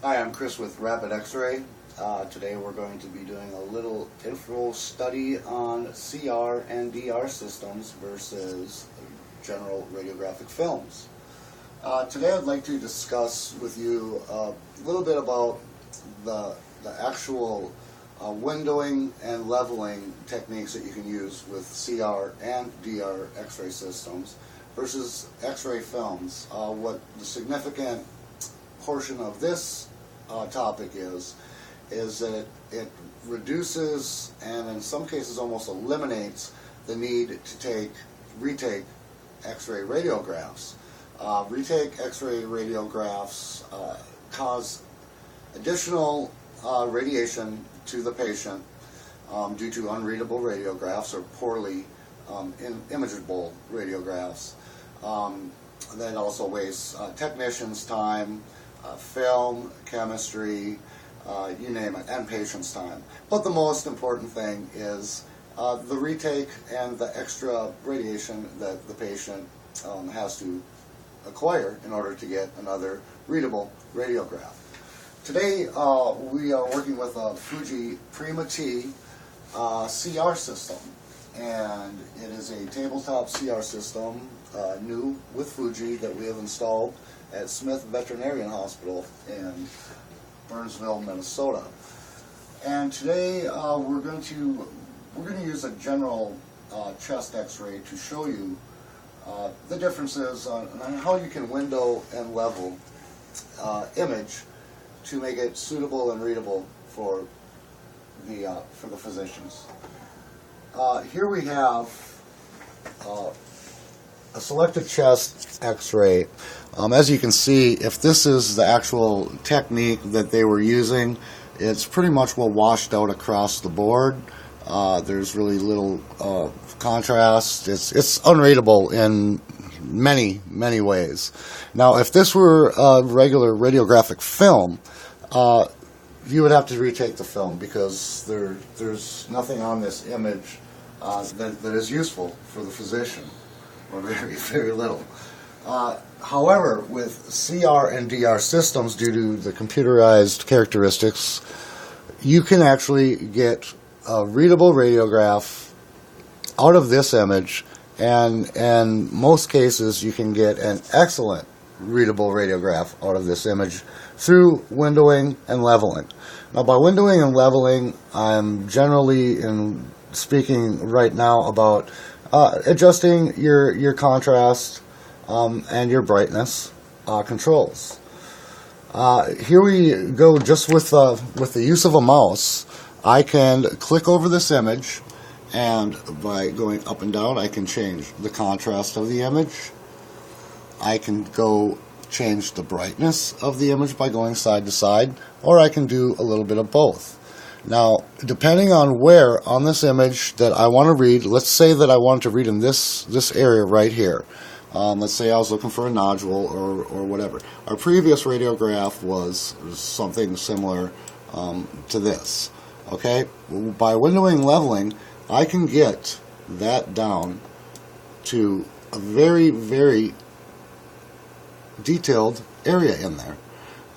Hi, I'm Chris with Rapid X-Ray. Today we're going to be doing a little info study on CR and DR systems versus general radiographic films. Today I'd like to discuss with you a little bit about the actual windowing and leveling techniques that you can use with CR and DR X-ray systems versus X-ray films. What the significant portion of this topic is that it reduces and in some cases almost eliminates the need to retake X-ray radiographs. Retake X-ray radiographs cause additional radiation to the patient due to unreadable radiographs or poorly imageable radiographs. That also wastes technicians' time, film, chemistry, you name it, and patient's time. But the most important thing is the retake and the extra radiation that the patient has to acquire in order to get another readable radiograph. Today we are working with a Fuji Prima T CR system, and it is a tabletop CR system, new with Fuji, that we have installed at Smith Veterinarian Hospital in Burnsville, Minnesota. And today we're going to use a general chest X-ray to show you the differences on how you can window and level image to make it suitable and readable for the physicians. Here we have a selected chest X-ray. As you can see, if this is the actual technique that they were using, it's pretty much well washed out across the board. There's really little contrast. It's unreadable in many ways. Now, if this were a regular radiographic film, you would have to retake the film because there's nothing on this image that is useful for the physician, or very little. However, with CR and DR systems, due to the computerized characteristics, you can actually get a readable radiograph out of this image, and in most cases you can get an excellent readable radiograph out of this image through windowing and leveling. Now, by windowing and leveling, I'm generally speaking right now about adjusting your contrast and your brightness controls. Here we go just with the use of a mouse. I can click over this image, and by going up and down I can change the contrast of the image. I can go change the brightness of the image by going side to side, or I can do a little bit of both. Now, depending on where on this image that I want to read, let's say that I want to read in this area right here. Let's say I was looking for a nodule or whatever. Our previous radiograph was something similar to this. Okay? By windowing and leveling, I can get that down to a very detailed area in there.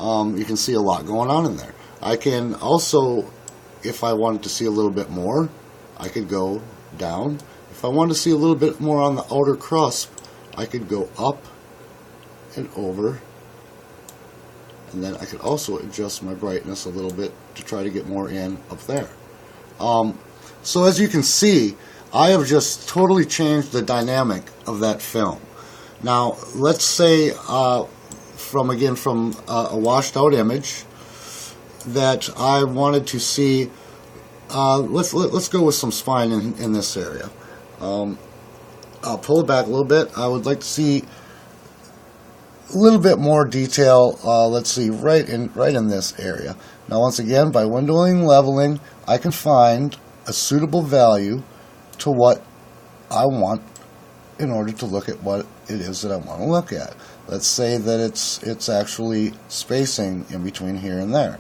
You can see a lot going on in there. I can also, if I wanted to see a little bit more, I could go down. If I wanted to see a little bit more on the outer crust, I could go up and over, and then I could also adjust my brightness a little bit to try to get more in up there. So as you can see, I have just totally changed the dynamic of that film. Now, let's say from a washed out image that I wanted to see. Let's go with some spine in this area. I'll pull it back a little bit. I would like to see a little bit more detail. Let's see, right in this area. Now, once again, by windowing and leveling, I can find a suitable value to what I want in order to look at what it is that I want to look at. Let's say that it's actually spacing in between here and there.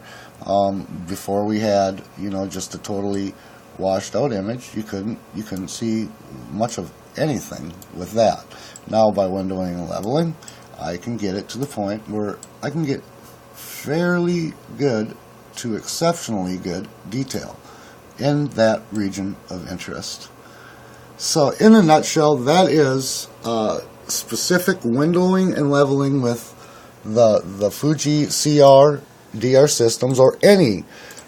Before we had, just a totally washed out image, you couldn't see much of anything with that. Now, by windowing and leveling, I can get it to the point where I can get fairly good to exceptionally good detail in that region of interest. So in a nutshell, that is specific windowing and leveling with the Fuji CR DR systems, or any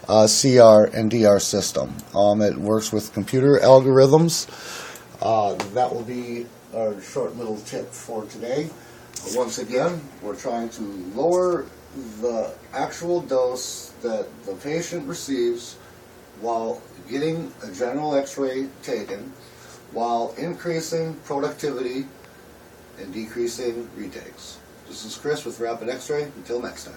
CR and DR system. It works with computer algorithms. That will be our short little tip for today. Once again, we're trying to lower the actual dose that the patient receives while getting a general x-ray taken, while increasing productivity and decreasing retakes. This is Chris with Rapid X-Ray. Until next time.